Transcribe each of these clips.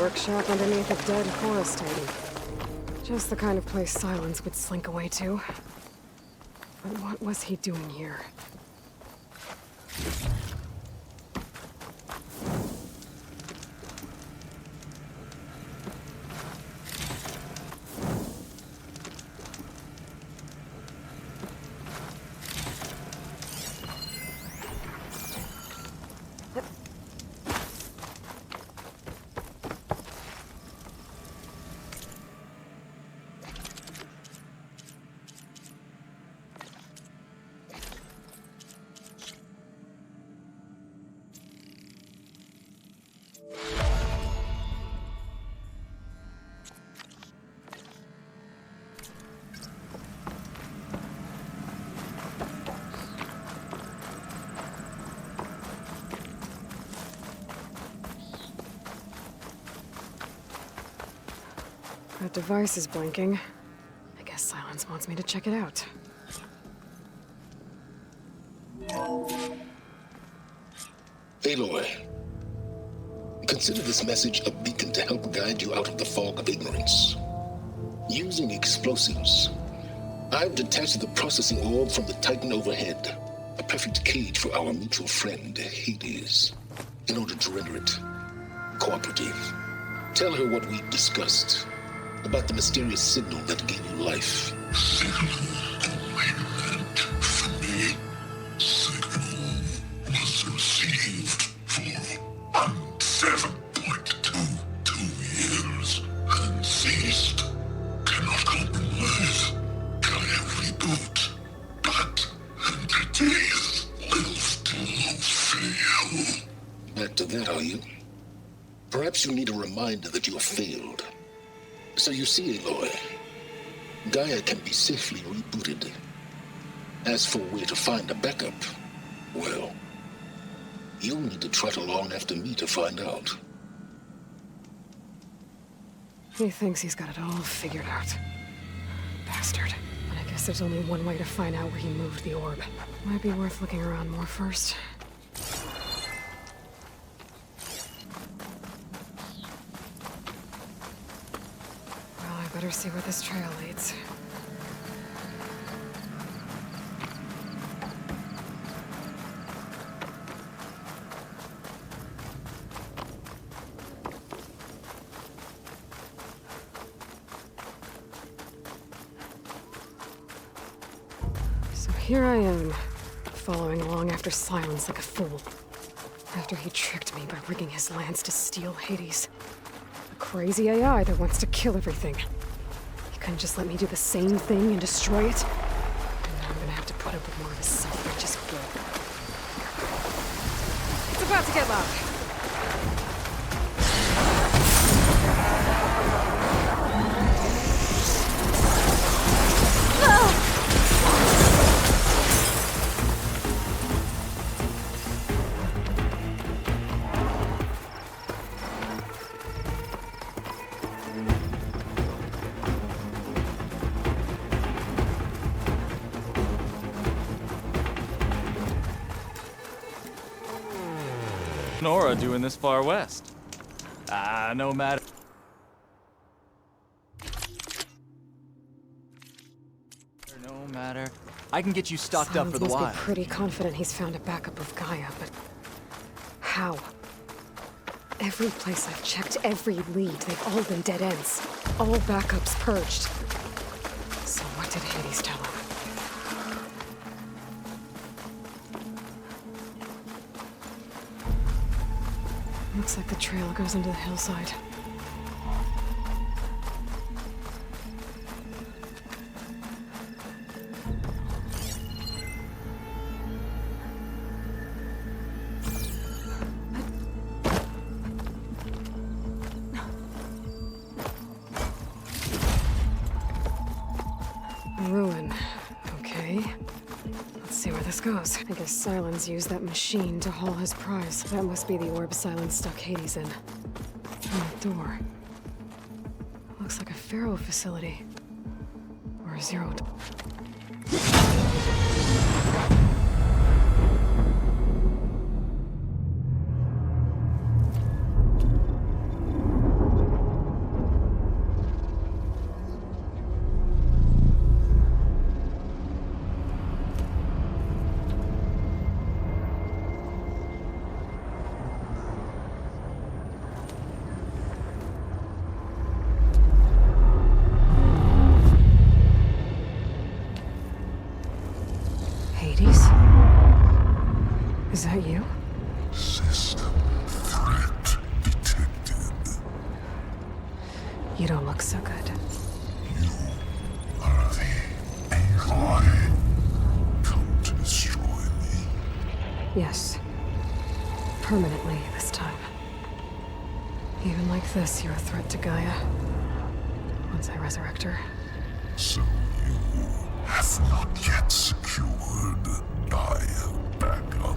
workshop underneath a dead forest lady. Just the kind of place Silence would slink away to. But what was he doing here? That device is blinking. I guess Silence wants me to check it out. Aloy, consider this message a beacon to help guide you out of the fog of ignorance. Using explosives, I've detached the processing orb from the Titan overhead, a perfect cage for our mutual friend, Hades, in order to render it cooperative. Tell her what we discussed about the mysterious signal that gave you life. Signal only meant for me. Signal was received for 7.22 years and ceased. Cannot compromise. Gaia reboot. But entities will still fail. Back to that, are you? Perhaps you need a reminder that you have failed. So you see, Aloy, Gaia can be safely rebooted. As for where to find a backup, well, you'll need to trot along after me to find out. He thinks he's got it all figured out. Bastard. But I guess there's only one way to find out where he moved the orb. Might be worth looking around more first. Better see where this trail leads. So here I am, following along after Silence like a fool. After he tricked me by rigging his lance to steal Hades. A crazy AI that wants to kill everything. Couldn't just let me do the same thing and destroy it? And now I'm gonna have to put up with more of his self-righteous bull. It's about to get loud. Nora doing this far west? No matter. No matter. I can get you stocked up for the Silence while. must be pretty confident he's found a backup of Gaia, but how? Every place I've checked, every lead, they've all been dead ends. All backups purged. So what did Hades tell him? Looks like the trail goes into the hillside. Ruin. Okay. Let's see where this goes. I guess Silence used that machine to haul his prize. That must be the orb Silence stuck Hades in. And that door. Looks like a Pharaoh facility. Or a Zero. System threat detected. You don't look so good. You are the Aloy. Come to destroy me. Yes. Permanently this time. Even like this, you're a threat to Gaia. Once I resurrect her. So you have not yet secured Gaia backup.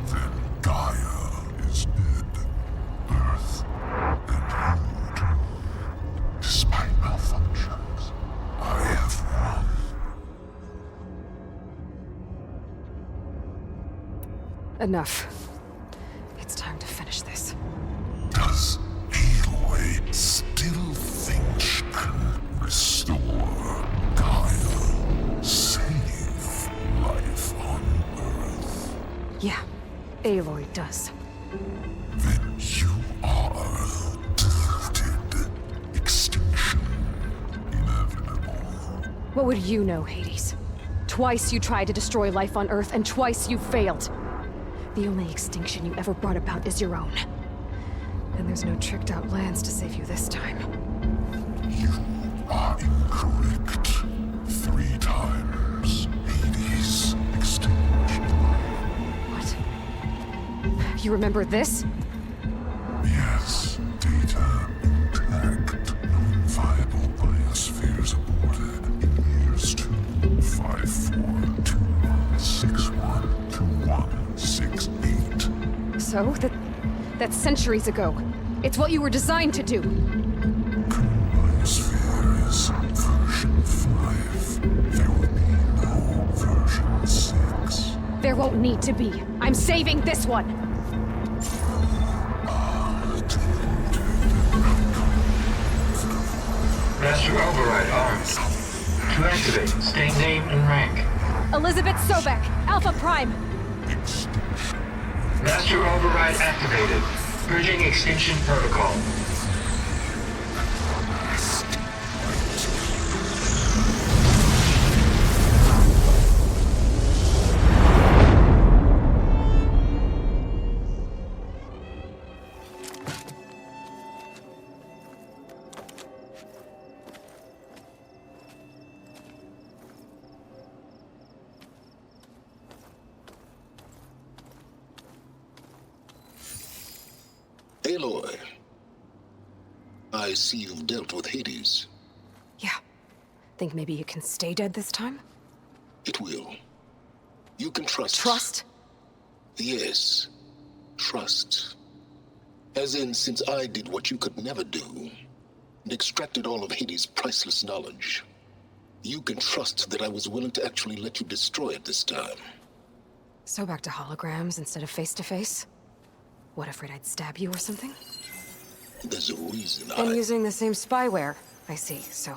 Then Gaia is dead. Earth and you too. Despite malfunctions, I have won. Enough. It's time to finish this. Does Aloy still think she can restore Gaia? Save life on Earth? Yeah, Aloy does. Then you are deluded. Extinction inevitable. What would you know, Hades? Twice you tried to destroy life on Earth, and twice you failed. The only extinction you ever brought about is your own. And there's no tricked-out lands to save you this time. You are incorrect. 3 times Hades extinction. What? You remember this? Yes, data intact. Non-viable biospheres aborted in years 254, 2161, 2168. So? That's centuries ago. It's what you were designed to do. Biosphere is version 5. There will be no version 6. There won't need to be. I'm saving this one! Master Override armed. To activate, state name and rank. Elizabeth Sobek, Alpha Prime! Master Override activated. Bridging extinction protocol. Aloy, I see you've dealt with Hades. Yeah. Think maybe you can stay dead this time? It will. You can trust. Trust? Yes. Trust. As in, since I did what you could never do, and extracted all of Hades' priceless knowledge, you can trust that I was willing to actually let you destroy it this time. So back to holograms instead of face-to-face? What, afraid I'd stab you or something? There's a reason And using the same spyware. I see, so...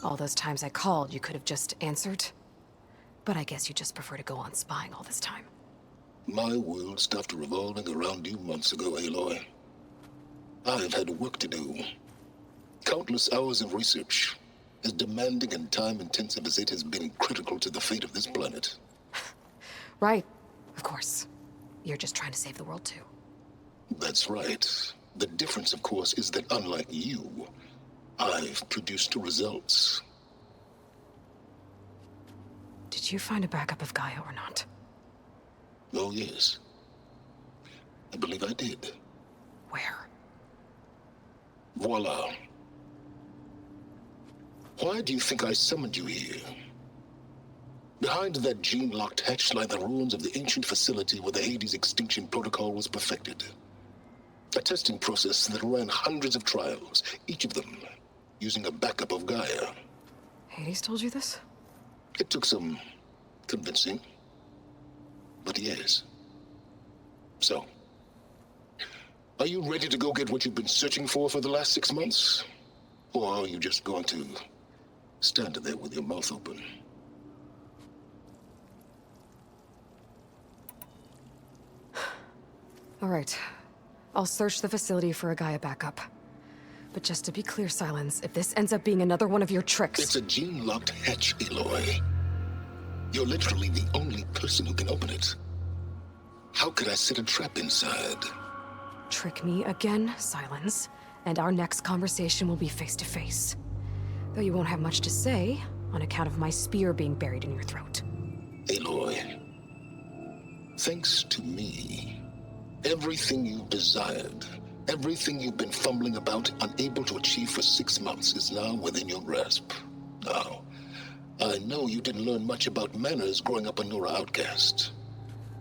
all those times I called, you could have just answered? But I guess you just prefer to go on spying all this time. My world stopped revolving around you months ago, Aloy. I've had work to do. Countless hours of research, as demanding and time-intensive as it has been critical to the fate of this planet. Right, of course. You're just trying to save the world too. That's right. The difference, of course, is that unlike you, I've produced results. Did you find a backup of Gaia or not? Oh, yes. I believe I did. Where? Voila. Why do you think I summoned you here? Behind that gene-locked hatch lie the ruins of the ancient facility where the Hades extinction protocol was perfected. A testing process that ran hundreds of trials, each of them using a backup of Gaia. Hades told you this? It took some convincing, but yes. So, are you ready to go get what you've been searching for the last 6 months? Or are you just going to stand there with your mouth open? All right. I'll search the facility for a Gaia backup. But just to be clear, Silence, if this ends up being another one of your tricks... It's a gene-locked hatch, Aloy. You're literally the only person who can open it. How could I set a trap inside? Trick me again, Silence, and our next conversation will be face to face. Though you won't have much to say, on account of my spear being buried in your throat. Aloy, thanks to me, everything you desired, everything you've been fumbling about, unable to achieve for 6 months, is now within your grasp. Now, I know you didn't learn much about manners growing up a Nora outcast.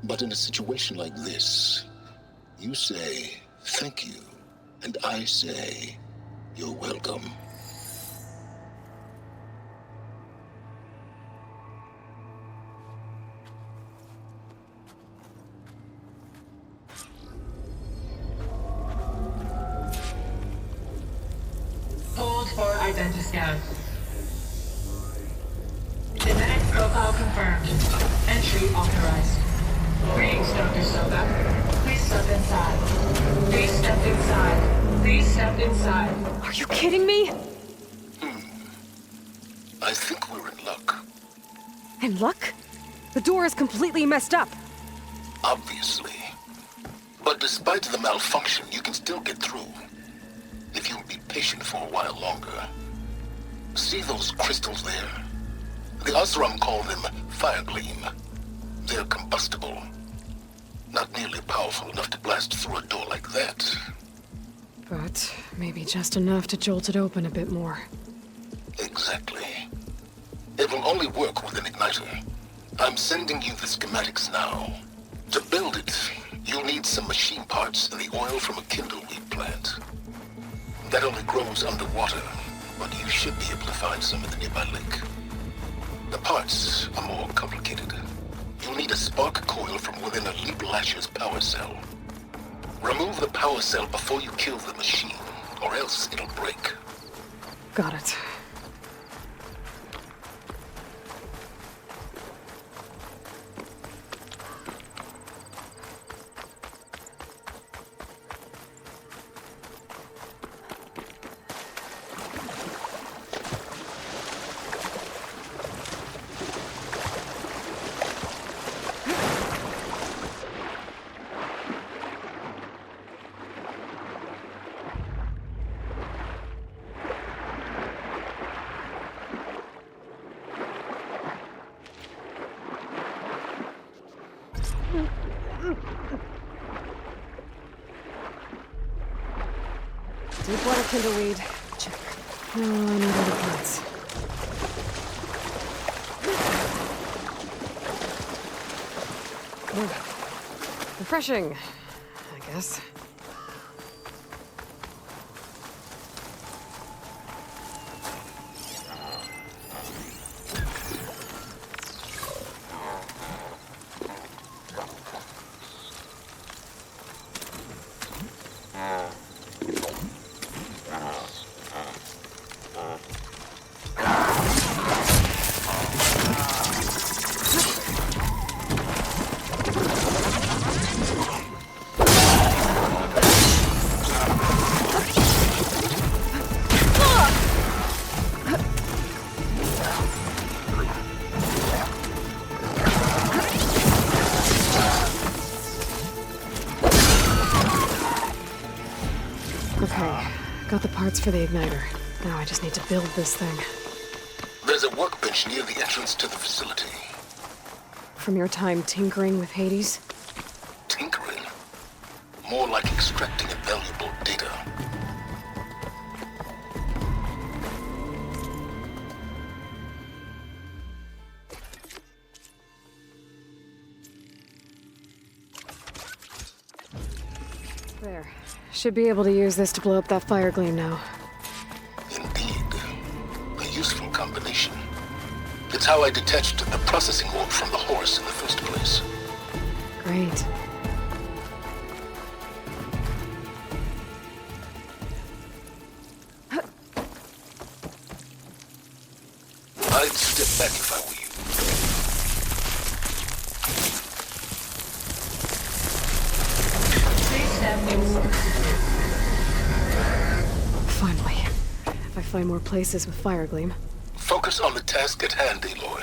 But in a situation like this, you say, thank you, and I say, you're welcome. Hold for identity scan. Genetic profile confirmed. Entry authorized. Greetings, Dr. Soka. Please step inside. Please step inside. Please step inside. Are you kidding me? I think we're in luck. And luck? The door is completely messed up. Obviously. But despite the malfunction, you can still get through. If you'll be patient for a while longer. See those crystals there? The Osram call them fire gleam. They're combustible. Not nearly powerful enough to blast through a door like that. But maybe just enough to jolt it open a bit more. Exactly. It will only work with an igniter. I'm sending you the schematics now. To build it, you'll need some machine parts and the oil from a kindleweed plant. That only grows underwater, but you should be able to find some in the nearby lake. The parts are more complicated. You'll need a spark coil from within a Leap Lasher's power cell. Remove the power cell before you kill the machine, or else it'll break. Got it. Deep water kindleweed. Check. No, I need other parts. Refreshing, I guess. Okay, got the parts for the igniter. Now I just need to build this thing. There's a workbench near the entrance to the facility. From your time tinkering with Hades? Tinkering? More like extracting invaluable data. There. Should be able to use this to blow up that fire gleam now. Indeed. A useful combination. It's how I detached the processing orb from the horse in the first place. Great. I'd step back if I were you. Please step inside. Finally. If I find more places with fire gleam. Focus on the task at hand, Aloy.